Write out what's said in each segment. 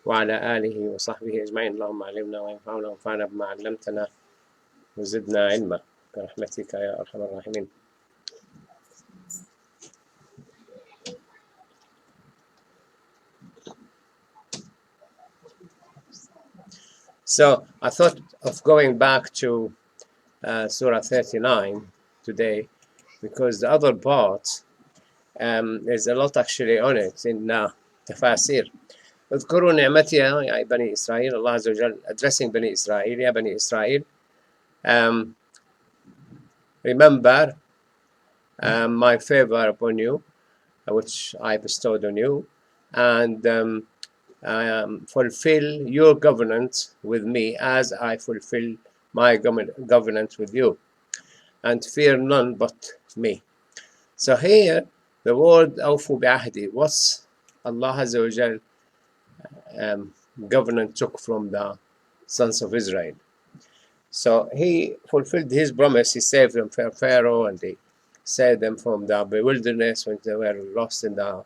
وعلى آله وصحبه أجمعين. اللهم علمنا وانفعنا وانفعنا بما علمتنا وزدنا علما برحمتك يا أرحم الراحمين. So I thought of going back to Surah 39 today, because the other part there's a lot actually on it in تفاسير. اذكروا نعمتي يا بني إسرائيل. Allah Azza wa Jal addressing بني إسرائيل. يا بني إسرائيل, remember my favor upon you, which I bestowed on you, and fulfill your covenant with me as I fulfill my covenant with you, and fear none but me. So here the word أوفوا بعهدي, what's Allah Azza wa Jal covenant took from the sons of Israel. So he fulfilled his promise. He saved them from Pharaoh, and he saved them from the wilderness when they were lost in the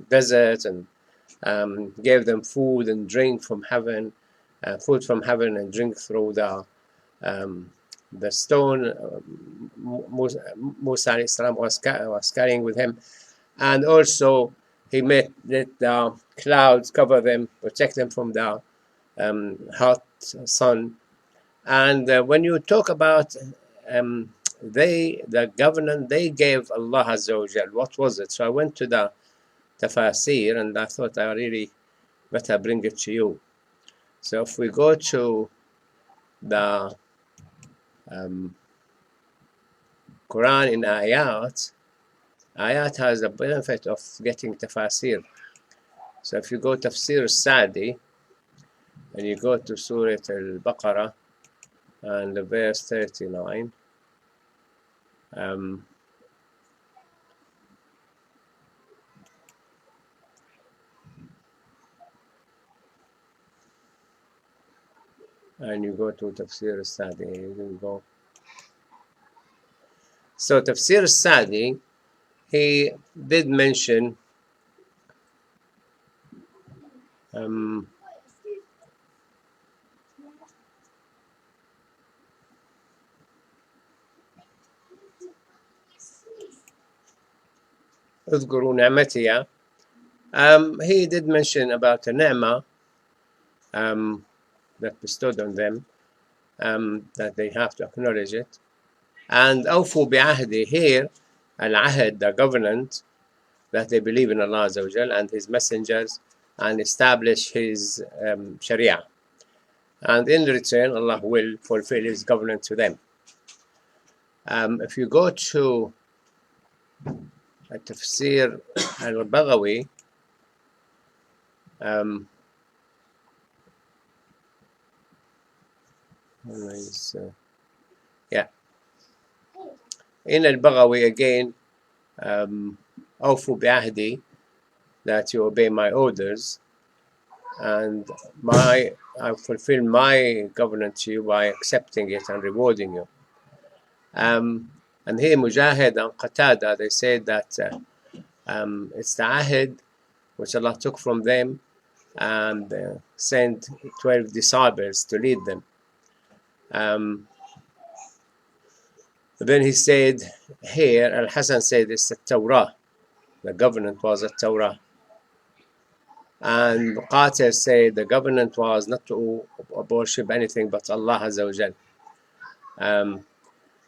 desert, and gave them food and drink from heaven, food from heaven and drink through the stone Musa was carrying with him. And also he made the clouds cover them, protect them from the hot sun. And when you talk about the covenant they gave Allah Azza wa Jal, what was it? So I went to the tafasir, and I thought I really better bring it to you. So if we go to the Quran in ayat has the benefit of getting tafasir. So if you go tafsir Sa'di and you go to Surah Al-Baqarah and verse 39, and you go to Tafsir Sa'di, you go. So Tafsir Sa'di, he did mention اذكروا نعمتي. He did mention about a ni'mah that bestowed on them, that they have to acknowledge it. And أوفوا بعهدي, here al-ahd, the covenant, that they believe in Allah Azza wa Jal and His messengers and establish His Sharia. And in return, Allah will fulfill His covenant to them. If you go to Tafsir al-Baghawi, in al-Baghawi again, أوفوا بعهدي, that you obey my orders, and I fulfill my covenant to you by accepting it and rewarding you. And here Mujahid and Qatada, they said that it's the ahd which Allah took from them and sent 12 disciples to lead them. Then he said here, Al-Hasan said it's the Torah. The covenant was the Torah. And Qatil said the covenant was not to worship anything but Allah Azza wa Jal.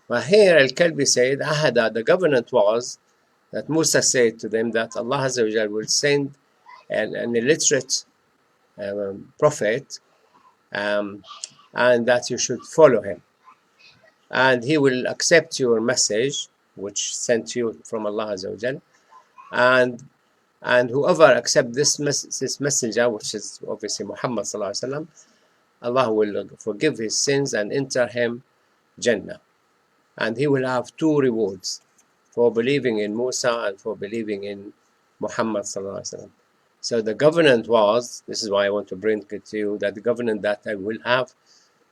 But here Al-Kalbi said, Ahada, the covenant was that Musa said to them that Allah Azza wa Jal will send an illiterate prophet, and that you should follow him. And he will accept your message, which sent you from Allah Azza wa Jal. And whoever accepts this messenger, which is obviously Muhammad Sallallahu Alaihi Wasallam, Allah will forgive his sins and enter him Jannah. And he will have two rewards, for believing in Musa and for believing in Muhammad Sallallahu Alaihi Wasallam. So the covenant was, this is why I want to bring it to you, that the covenant that I will have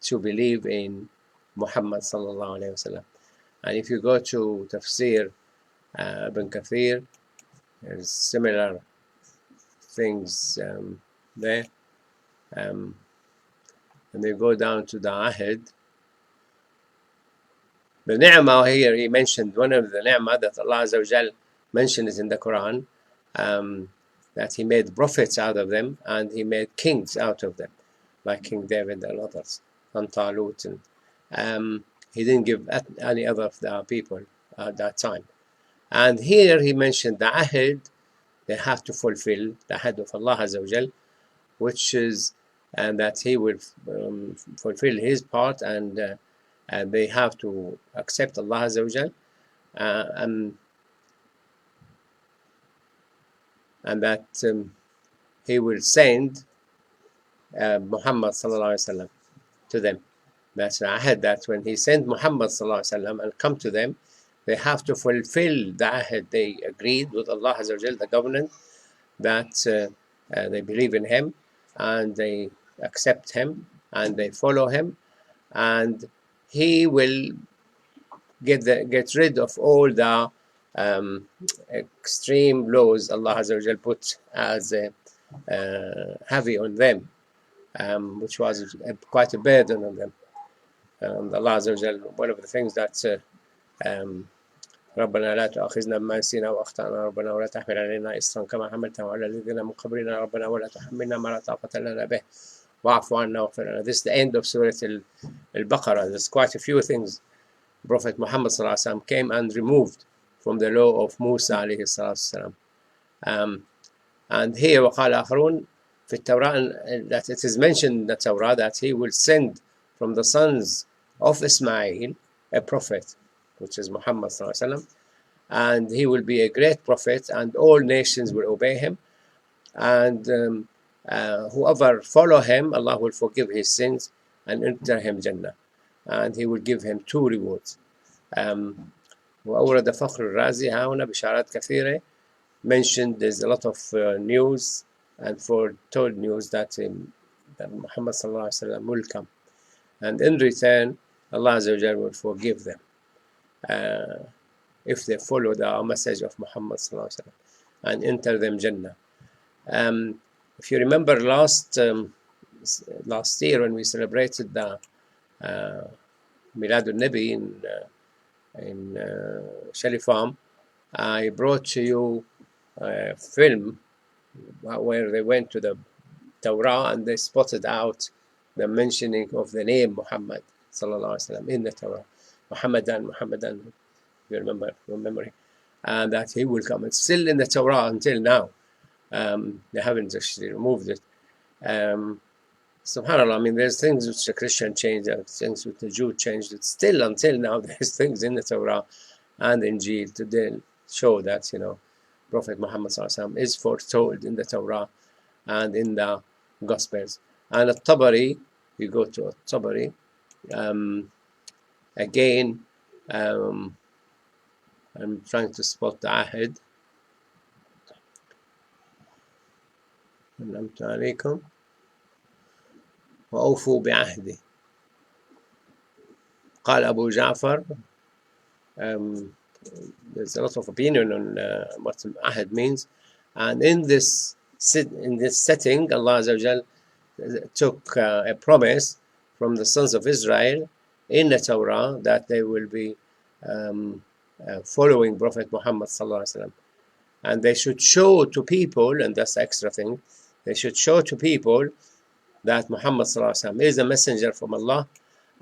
to believe in Muhammad Sallallahu Alaihi Wasallam. And if you go to Tafsir Ibn Kathir, there's similar things there. And they go down to the ahad. The ni'mah here, he mentioned one of the ni'mah that Allah Azza wa Jal mentions in the Quran, that he made prophets out of them and he made kings out of them, like King David and others, and Talut. And he didn't give any other of the people at that time. And here he mentioned the ahad, they have to fulfill the ahad of Allah Azza wa Jal, which is and that he will fulfill his part, and they have to accept Allah Azza wa Jal, and that he will send Muhammad sallallahu alaihi wasallam to them. That's ahad, that when he sent Muhammad sallallahu alaihi wasallam and come to them, they have to fulfill the ahad they agreed with Allah Azza wa Jal, the covenant, that they believe in him and they accept him and they follow him, and he will get rid of all the extreme laws Allah Azza wa Jal put as heavy on them, which was quite a burden on them. Allah Azza wa Jal, one of the things that ربنا لا تؤاخذنا بما نسينا واخطأنا ربنا ولا تحمل علينا إصرا كما حملته على الذين من قبلنا ربنا ولا تحملنا ما لا طاقة لنا به واعف عنا واغفر لنا. This is the end of Surah Al-Baqarah. There's quite a few things Prophet Muhammad sallallahu alaihi wasallam came and removed from the law of Musa alayhi salatu wasalam. And here وقال آخرون في التوراة, that it is mentioned in the Torah that he will send from the sons of Ismail a prophet, which is Muhammad sallallahu alaihi wasallam, and he will be a great prophet and all nations will obey him, and whoever follow him, Allah will forgive his sins and enter him Jannah, and he will give him two rewards. وأورد فخر الرازي هنا بشارات كثيرة, mentioned there's a lot of news and foretold news that Muhammad sallallahu alaihi wasallam will come, and in return Allah Azza wa Jalla will forgive them if they follow the message of Muhammad sallallahu alaihi wasallam and enter them Jannah. If you remember last year when we celebrated the Milad al-Nabi in Shelley Farm, I brought to you a film where they went to the Torah and they spotted out the mentioning of the name Muhammad sallallahu alaihi wasallam in the Torah. Muhammadan, if you remember from memory, and that he will come. It's still in the Torah until now. They haven't actually removed it. Subhanallah, I mean, there's things which the Christian changed, things which the Jew changed. It's still until now there's things in the Torah and Injil today show that Prophet Muhammad sallallahu alaihi wasallam is foretold in the Torah and in the Gospels. And at Tabari, you go to Tabari. Again, I'm trying to spot the ahad. أنعمت عليكم وأوفوا بعهدي. قال أبو جعفر. There's a lot of opinion on what ahad means, and in this setting, Allah Azza wa Jal took a promise from the sons of Israel in the Torah that they will be following Prophet Muhammad sallallahu alaihi wasallam, and they should show to people, and that's the extra thing, they should show to people that Muhammad sallallahu alaihi wasallam is a messenger from Allah,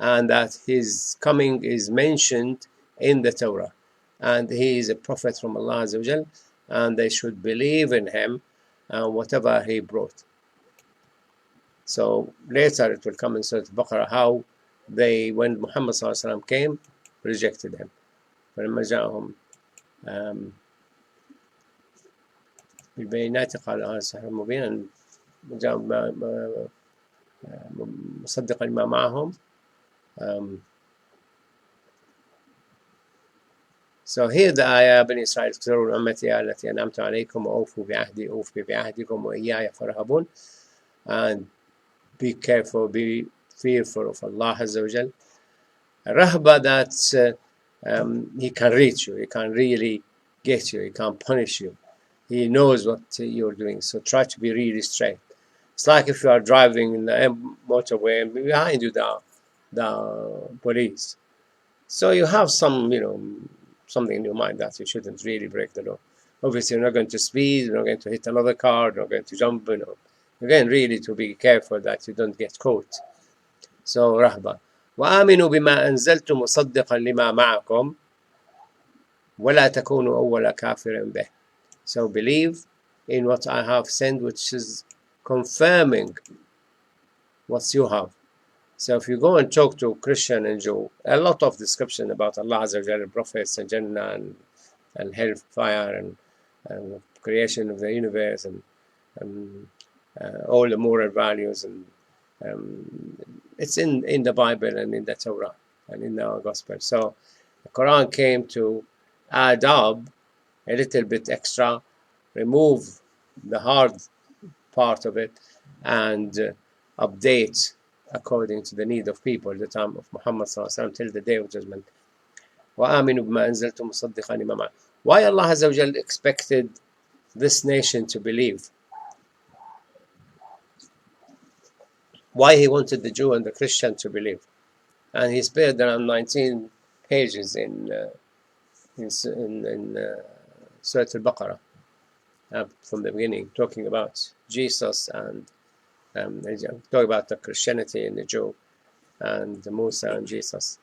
and that his coming is mentioned in the Torah, and he is a prophet from Allah Azza wa Jal, and they should believe in him and whatever he brought. So later it will come in Surah Baqarah how they, when Muhammad sallallahu alaihi wasallam came, rejected him. فلما جاءهم بالبينات قال هذا سحر مبين جاء مصدقا لما معهم. So here the ayah بني إسرائيل اذكروا نعمتي التي أنعمت عليكم وأوفوا بعهدي أوف بعهدكم وإياي فارهبون, and be careful, be fearful of Allah Azza wa Jal. Rahba, that he can reach you, he can really get you, he can punish you. He knows what you're doing. So try to be really straight. It's like if you are driving in the motorway and behind you the police. So you have some, something in your mind that you shouldn't really break the law. Obviously, you're not going to speed, you're not going to hit another car, you're not going to jump, Again, really to be careful that you don't get caught. So, رهبة. وآمنوا بما أنزلت مصدقا لما معكم ولا تكونوا أول كافر به. So believe in what I have sent, which is confirming what you have. So if you go and talk to Christian and Jew, a lot of description about Allah Azza wa Jalla, prophets and Jannah and hellfire and creation of the universe and all the moral values, and it's in the Bible and in the Torah and in our Gospel. So the Quran came to add up a little bit extra, remove the hard part of it, and update according to the need of people at the time of Muhammad till the day of judgment. وآمنوا بما أنزلت مصدقا لما معكم. Why Allah Azza wa Jal expected this nation to believe? Why He wanted the Jew and the Christian to believe? And He spared around 19 pages in Surah Al-Baqarah from the beginning, talking about Jesus and talk about the Christianity and the Jew and the Musa and Jesus.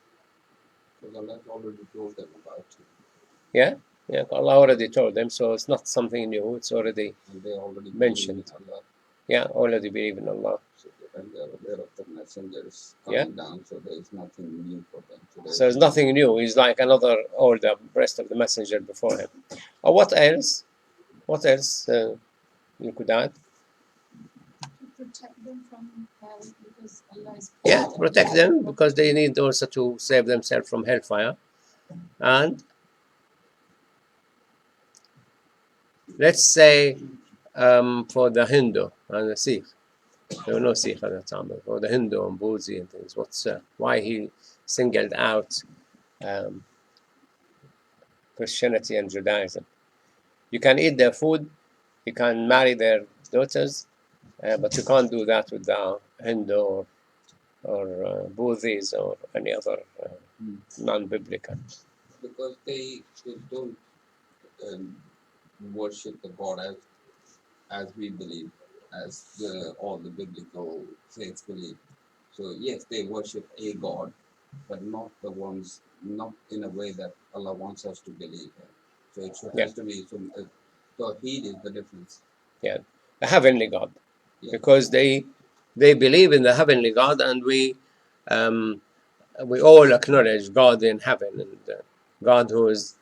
Because Allah already told them about it. Yeah, Allah already told them, so it's not something new. It's already And they already mentioned. Allah. Yeah, already believe in Allah. So and they are aware of the messengers coming down, so there is nothing new for them. So there's nothing new. He's like another older rest of the messenger before him. Or what else? What else you could add? Protect them from hell because Allah is. Yeah, protect them because they need also to save themselves from hellfire. And let's say for the Hindu and the Sikh, there were no Sikh at that time, but for the Hindu and Buddhism and things, why he singled out Christianity and Judaism? You can eat their food, you can marry their daughters, but you can't do that with the Hindu or Buddhists or any other non-biblical. Because they don't worship the God as we believe, as all the biblical faiths believe. So yes, they worship a God, but not in a way that Allah wants us to believe in. So it has to be some. Tawheed is the difference. Yeah, the heavenly God, because they believe in the heavenly God, and we all acknowledge God in heaven and God who is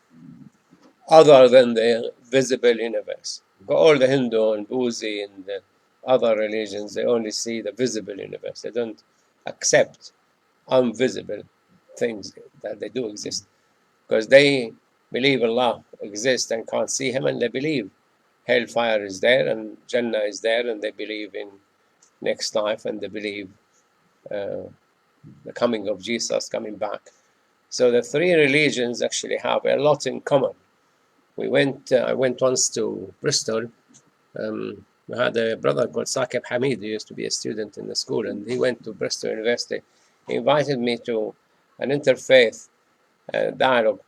other than the visible universe. All the Hindu and Buddhism and other religions, they only see the visible universe. They don't accept invisible things that they do exist, because they believe Allah exists and can't see Him, and they believe hellfire is there and Jannah is there, and they believe in next life, and they believe the coming of Jesus, coming back. So the three religions actually have a lot in common. I went once to Bristol. We had a brother called Saqib Hamid, who used to be a student in the school, and he went to Bristol University. He invited me to an interfaith dialogue,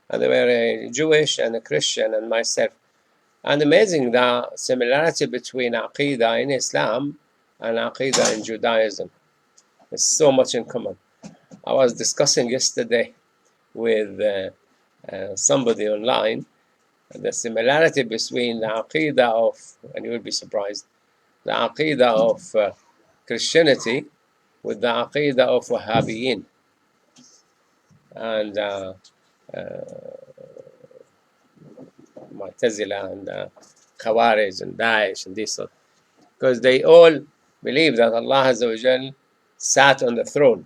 and there were a Jewish and a Christian and myself. And amazing the similarity between Aqidah in Islam and Aqidah in Judaism. There's so much in common. I was discussing yesterday with somebody online the similarity between the Aqidah of, and you will be surprised, the Aqidah of Christianity with the Aqidah of Wahhabiyin and Mu'tazila and Khawarij and Daesh and this sort. Because they all believe that Allah Azza wa Jal sat on the throne.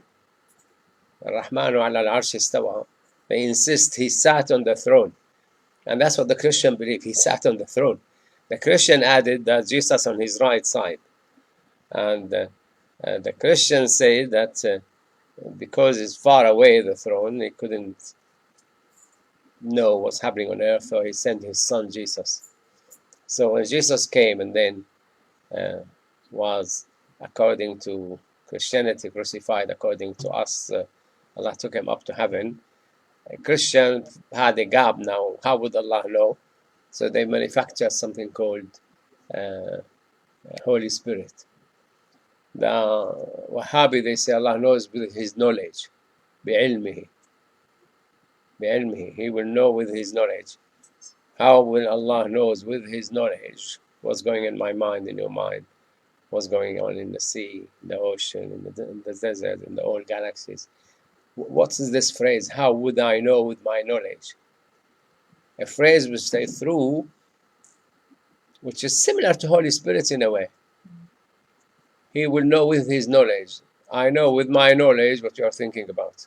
Ar-Rahmanu ala al-Arsh istawa. They insist He sat on the throne. And that's what the Christian believe. He sat on the throne. The Christian added that Jesus on His right side. And the Christians say that because He's far away the throne, He couldn't know what's happening on earth, so He sent His Son Jesus. So when Jesus came and then was, according to Christianity, crucified, according to us, Allah took him up to heaven. A Christian had a gap now. How would Allah know? So they manufactured something called Holy Spirit. The Wahhabi, they say Allah knows with His knowledge. بِعِلْمِهِ. بِعِلْمِهِ. He will know with His knowledge. How will Allah knows with His knowledge what's going in my mind, in your mind, what's going on in the sea, in the ocean, in the desert, in the all galaxies? What is this phrase? How would I know with my knowledge? A phrase which they threw, which is similar to Holy Spirit in a way. He will know with His knowledge. I know with my knowledge what you are thinking about.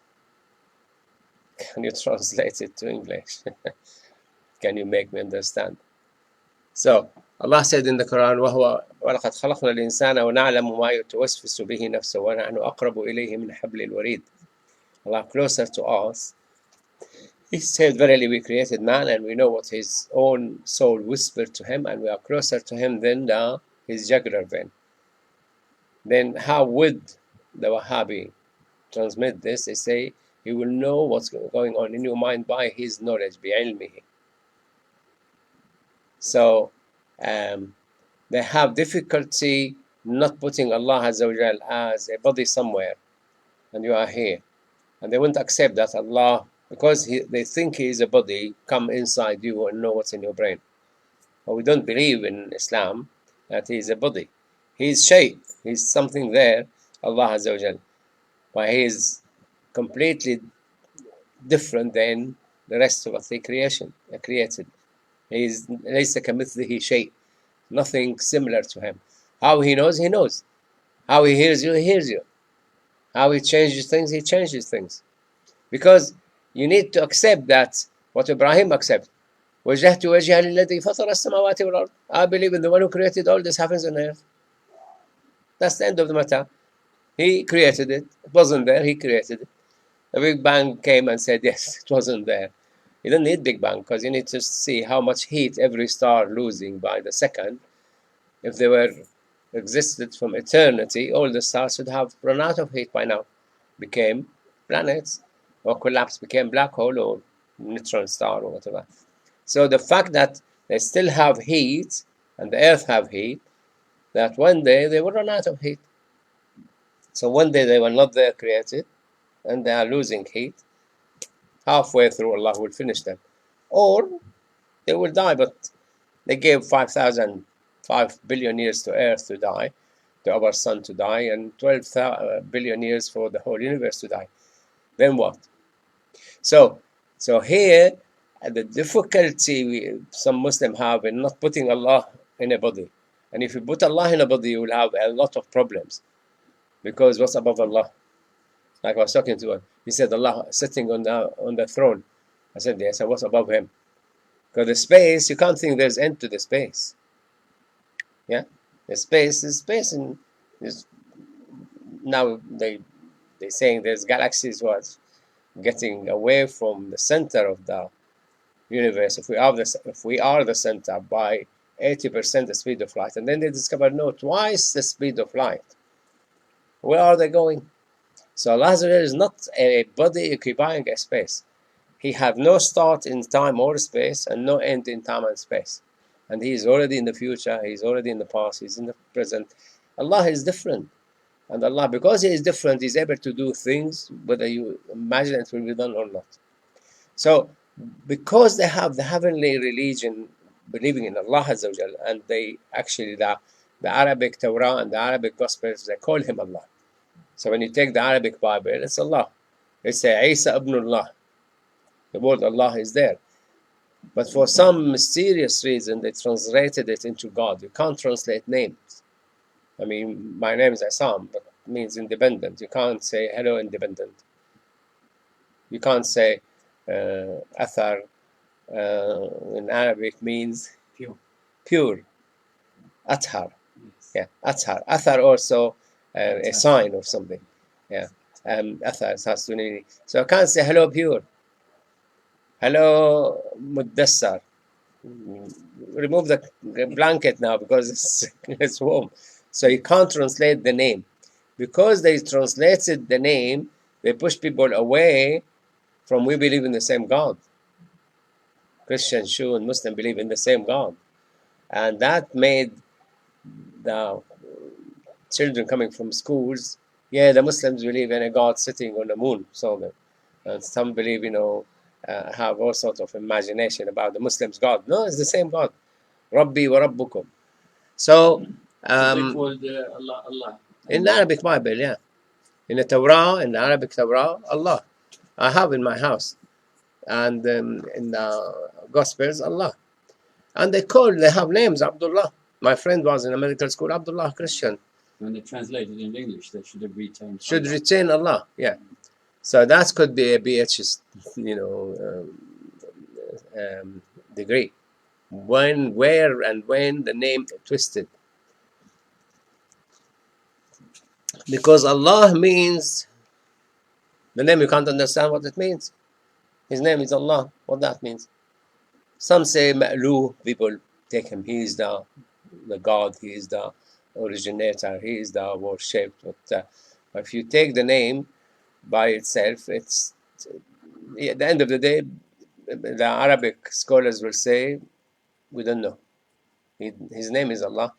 Can you translate it to English? Can you make me understand? So Allah said in the Quran, وَلَقَدْ خَلَقْنَا الْإِنسَانَ وَنَعْلَمُ مَا يُتَوَسْوِسُ بِهِ نَفْسُهُ وَنَحْنُ أَقْرَبُ إِلَيْهِ مِنْ حَبْلِ الْوَرِيدِ. Allah closer to us. He said, verily we created man and we know what his own soul whispered to him, and we are closer to him than his jugular vein. Then how would the Wahhabi transmit this? They say he will know what's going on in your mind by his knowledge, بِعِلْمِهِ. So they have difficulty not putting Allah Azza wa Jal as a body somewhere, and you are here. And they won't accept that Allah, because they think He is a body, come inside you and know what's in your brain. But we don't believe in Islam that He is a body. He is shay, He's something there, Allah Azza wa Jal. But He is completely different than the rest of the created. He is laysa kamithlihi shay, nothing similar to Him. How He knows, He knows. How He hears you, He hears you. How He changes things, He changes things. Because you need to accept that what Ibrahim accepted. وَجَهْتُ وَجْهَ لِلَّذِي فَطَرَ السَّمَاوَاتِ وَالْأَرْضِ. I believe in the one who created all this happens on earth. That's the end of the matter. He created it. It wasn't there. He created it. The Big Bang came and said, yes, it wasn't there. You don't need Big Bang because you need to see how much heat every star losing by the second. If they were existed from eternity, all the stars should have run out of heat by now. Became planets, or collapsed, became black hole or neutron star or whatever. So the fact that they still have heat and the earth have heat, that one day they will run out of heat. So one day they were not there created and they are losing heat. Halfway through Allah will finish them. Or they will die, but they gave 5 billion years to earth to die, to our sun to die, and 12 billion years for the whole universe to die. Then what? So here, the difficulty some Muslims have in not putting Allah in a body. And if you put Allah in a body, you will have a lot of problems. Because what's above Allah? Like I was talking to him, he said Allah sitting on the throne. I said, yes, and what's above Him? Because the space, you can't think there's end to the space. Yeah, the space is space, and now they saying there's galaxies was getting away from the center of the universe. If we are the center by 80% the speed of light, and then they discovered no, twice the speed of light. Where are they going? So Allah is not a body occupying a space. He has no start in time or space and no end in time and space. And He is already in the future, He is already in the past, He's in the present. Allah is different. And Allah, because He is different, He's able to do things whether you imagine it will be done or not. So, because they have the heavenly religion, believing in Allah Azza wa Jal, and they actually, the Arabic Torah and the Arabic Gospels, they call Him Allah. So when you take the Arabic Bible, it's Allah. It's Isa ibn Allah. The word Allah is there. But for some mysterious reason, they translated it into God. You can't translate names. I mean, my name is Issam, but it means independent. You can't say hello, independent. You can't say Athar in Arabic means pure. Athar. Yes. Yeah, Athar. Athar also a sign of something. Yeah. Athar has to mean. So I can't say hello, pure. Hello, Muddassar. remove the blanket now because it's warm. So you can't translate the name. Because they translated the name, they pushed people away from we believe in the same God. Christian, Jew, and Muslim believe in the same God. And that made the children coming from schools, the Muslims believe in a God sitting on the moon, so and some believe, have all sorts of imagination about the Muslims' God. No, it's the same God. Rabbi wa Rabbukum. So, they called Allah. In the Arabic Bible, in the Torah, in the Arabic Torah, Allah. I have in my house, and in the Gospels, Allah. And they have names, Abdullah. My friend was in a medical school, Abdullah, Christian. When they translated in English, they should have retained. Should retain Allah, So that could be a BH, degree. When, where, and when the name twisted. Because Allah means the name, you can't understand what it means. His name is Allah. What that means? Some say Ma'lu, people take him. He is the God. He is the originator. He is the worshipped. But if you take the name by itself, it's at the end of the day, the Arabic scholars will say, we don't know. His name is Allah.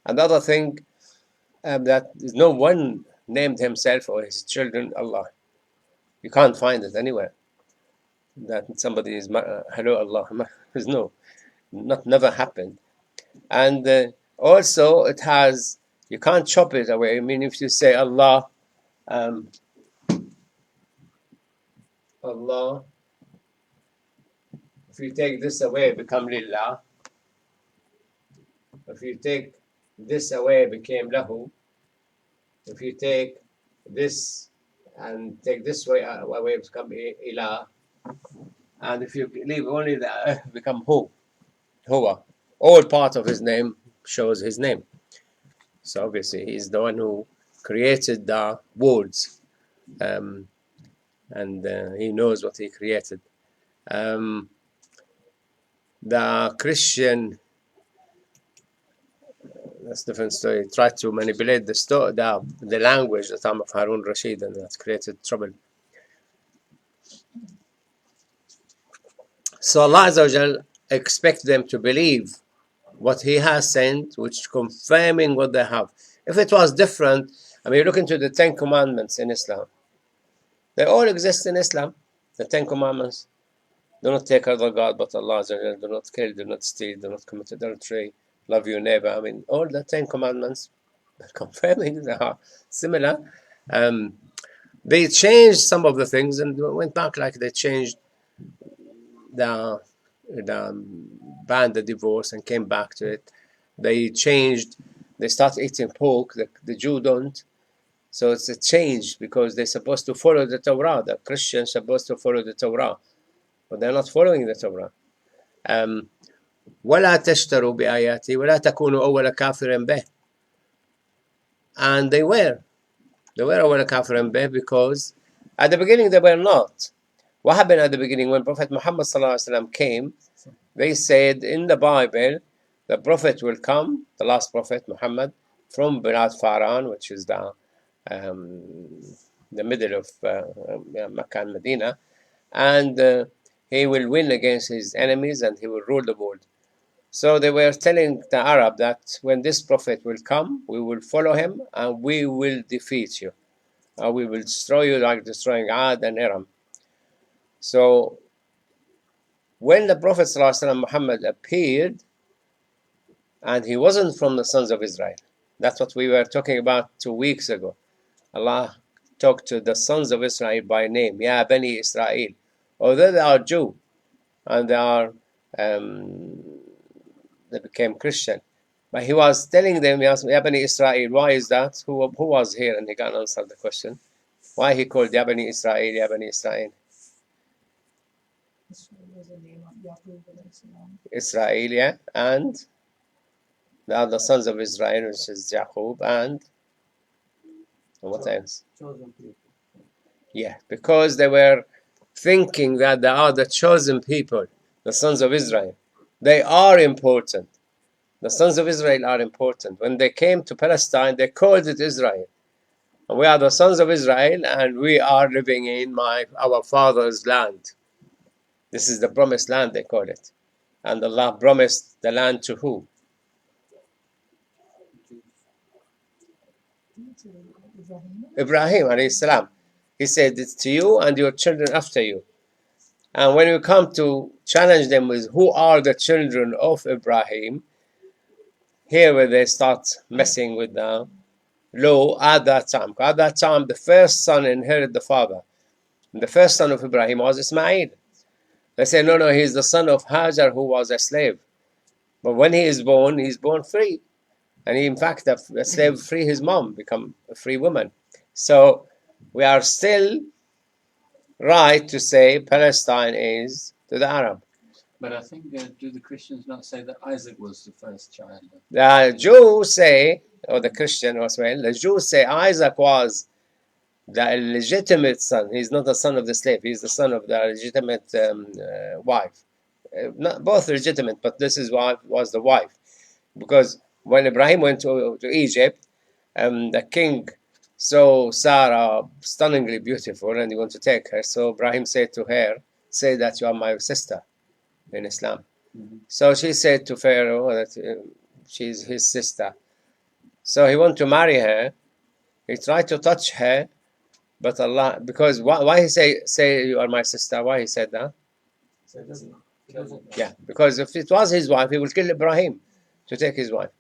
Another thing, that no one named himself or his children Allah. You can't find it anywhere. That somebody is hello Allah. There's never happened. And also it has, you can't chop it away. I mean, if you say Allah, Allah, if you take this away, it become Lillah. If you take this away, it became Lahu. If you take this and take this way away, it become Ilah. And if you leave only the become Hu, Huwa. All part of his name shows his name. So obviously he's the one who created the words, and he knows what he created. The Christian, that's a different story, tried to manipulate the language at the time of Harun Rashid, and that created trouble. So Allah Azza wa Jal expects them to believe what He has sent, which confirming what they have. If it was different, I mean, you look into the 10 Commandments in Islam. They all exist in Islam. The 10 Commandments. Do not take other God but Allah Azza wa Jal. Do not kill, do not steal, do not commit adultery, love your neighbor. I mean, all the 10 Commandments, confirming they are similar. They changed some of the things and went back, like they changed the banned the divorce and came back to it. They started eating pork, the Jew don't. So it's a change because they're supposed to follow the Torah. The Christians are supposed to follow the Torah, but they're not following the Torah. وَلَا تَشْتَرُوا بِآيَاتِي وَلَا تَكُونُوا أَوَّلَ كَافِرٍ بِهِ. And they were أَوَّلَ كَافِرٍ بِهِ because at the beginning they were not. What happened at the beginning when Prophet Muhammad ﷺ came? They said in the Bible, the Prophet will come, the last Prophet Muhammad, from Bilad Faran, which is the middle of Mecca and Medina, and he will win against his enemies and he will rule the world. So they were telling the Arab that when this Prophet will come, we will follow him and we will defeat you. We will destroy you like destroying Ad and Aram. So when the Prophet ﷺ Muhammad appeared, and he wasn't from the sons of Israel. That's what we were talking about 2 weeks ago. Allah talked to the sons of Israel by name, Ya Bani Israel. Although they are Jew, and they became Christian. But he was telling them, Ya Bani Israel, why is that? Who was here? And he can't answer the question. Why he called Ya Bani Israel, Ya Bani Israel? Was the name of Yaqub alayhi salam. Israel, yeah, and the other sons of Israel, which is Yaqub, and what else? Chosen people. Yeah, because they were thinking that they are the chosen people, the sons of Israel. They are important. The sons of Israel are important. When they came to Palestine, they called it Israel. And we are the sons of Israel, and we are living in our father's land. This is the promised land, they call it. And Allah promised the land to who? Ibrahim alayhi salam. He said, it's to you and your children after you. And when you come to challenge them with who are the children of Ibrahim, here where they start messing with the law at that time. At that time, the first son inherited the father. And the first son of Ibrahim was Ismail. They say, no, he's the son of Hajar, who was a slave. But when he's born free. And he, in fact, a slave free his mom, become a free woman. So we are still right to say Palestine is to the Arab. But I think, do the Christians not say that Isaac was the first child? The Jews say, or the Christian as well, the Jews say Isaac was the legitimate son. He's not the son of the slave. He's the son of the legitimate wife. Not both legitimate, but this is why was the wife. Because when Ibrahim went to Egypt, the king saw Sarah stunningly beautiful and he wanted to take her. So Ibrahim said to her, say that you are my sister in Islam. Mm-hmm. So she said to Pharaoh that she's his sister. So he wanted to marry her. He tried to touch her, but Allah, because why he say you are my sister? Why he said that? So it doesn't. Yeah, because if it was his wife, he would kill Ibrahim to take his wife,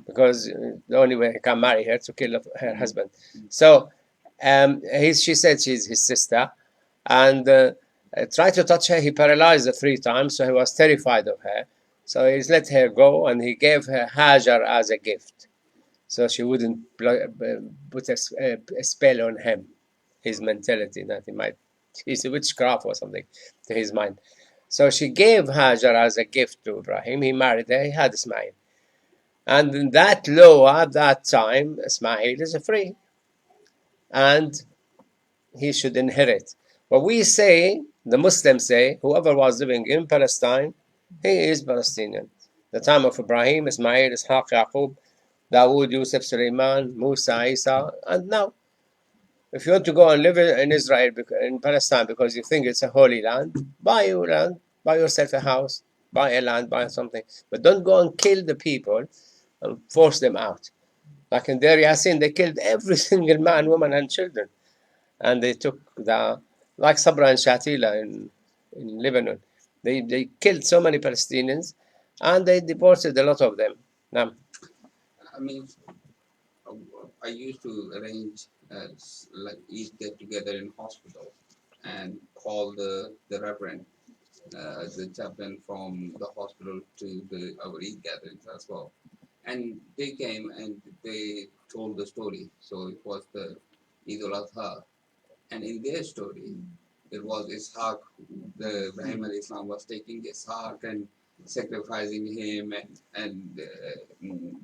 because the only way he can marry her to kill her husband. So she said she's his sister, and tried to touch her. He paralyzed her 3 times, so he was terrified of her. So he let her go, and he gave her Hajar as a gift, so she wouldn't put a spell on him. His mentality that he's a witchcraft or something to his mind. So she gave Hajar as a gift to Ibrahim. He married her. He had Ismail. And in that law at that time, Ismail is free. And he should inherit. But we say, the Muslims say, whoever was living in Palestine, he is Palestinian. The time of Ibrahim, Ismail, Ishaq, Yaqub, Dawood, Yusuf, Suleiman, Musa, Isa, and now. If you want to go and live in Israel, in Palestine, because you think it's a holy land, buy your land, buy yourself a house, buy a land, buy something. But don't go and kill the people and force them out. Like in Deir Yassin, they killed every single man, woman, and children. And they took like Sabra and Shatila in Lebanon. They killed so many Palestinians, and they deported a lot of them. Now, I mean, I used to arrange like Eid get together in hospital and call the reverend, the chaplain from the hospital to our Eid gatherings as well. And they came and they told the story. So it was the Eid al-Adha. And in their story, it was Ishaq, the Ibrahim alayhi Islam was taking Ishaq and sacrificing him, and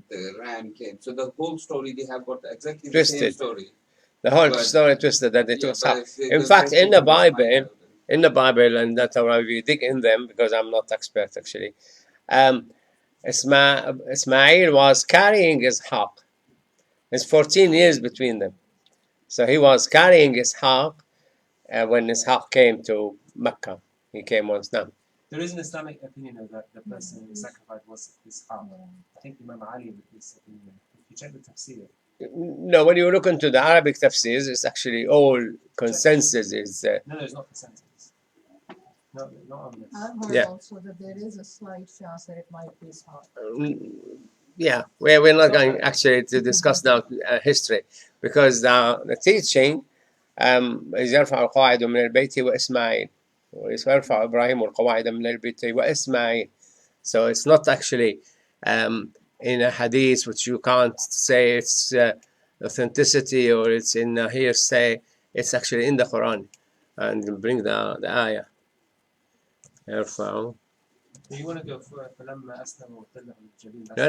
the ram came. So the whole story, they have got exactly the same Twisted. story. the whole But- story twisted that they took but Ishaq. if it In was fact, very in the different, Bible, and that's how we dig in them, because I'm not expert actually. Ismail was carrying Ishaq. It's 14 years between them. So he was carrying Ishaq when Ishaq came to Mecca. He came once now. There is an Islamic opinion that the person who sacrificed was Ishaq. I think Imam Ali with this opinion. If you check the tafsir. No, when you look into the Arabic tafsirs, it's actually all consensus is. No, it's not consensus. No, not on this. I've heard Yeah. also that there is a slight chance that it might be Ishaq. Yeah, we're not going actually to discuss now history, because the teaching is يرفع القواعد من البيت وإسماعيل ويرفع إبراهيم القواعد من البيت وإسماعيل. So it's not actually in a hadith, which you can't say it's authenticity or it's in a hearsay. It's actually in the Quran, and bring the ayah. يرفع. Do you want to go for فلما أسلم وتله الجبين? No.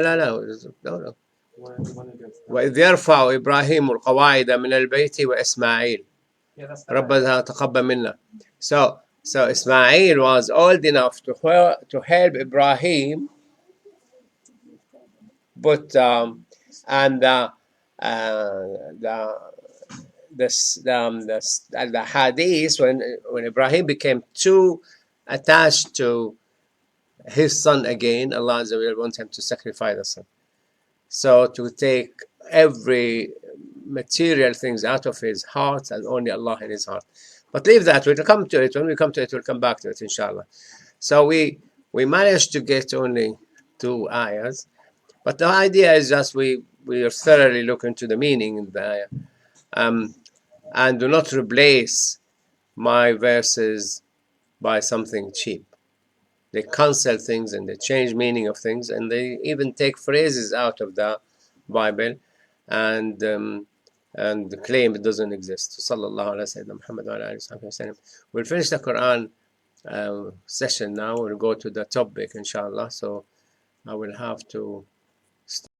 You want to go for وإذ يرفع إبراهيم القواعد من البيت وإسماعيل yeah, that's ربنا تقبل منا. So So Ismail was old enough to help Ibrahim, but and the the hadith, when Ibrahim became too attached to his son again, Allah Azza wa Jalla wants him to sacrifice the son. So to take every material things out of his heart and only Allah in his heart. But leave that, we'll come to it. When we come to it, we'll come back to it, inshallah. So we managed to get only 2 ayahs, but the idea is just we are thoroughly look into the meaning in the ayah, and do not replace my verses by something cheap. They cancel things and they change meaning of things, and they even take phrases out of the Bible and claim it doesn't exist. Sallallahu alaihi wasallam, Muhammad wa alihi wasallam. We'll finish the Quran session now. We'll go to the topic, inshallah. So I will have to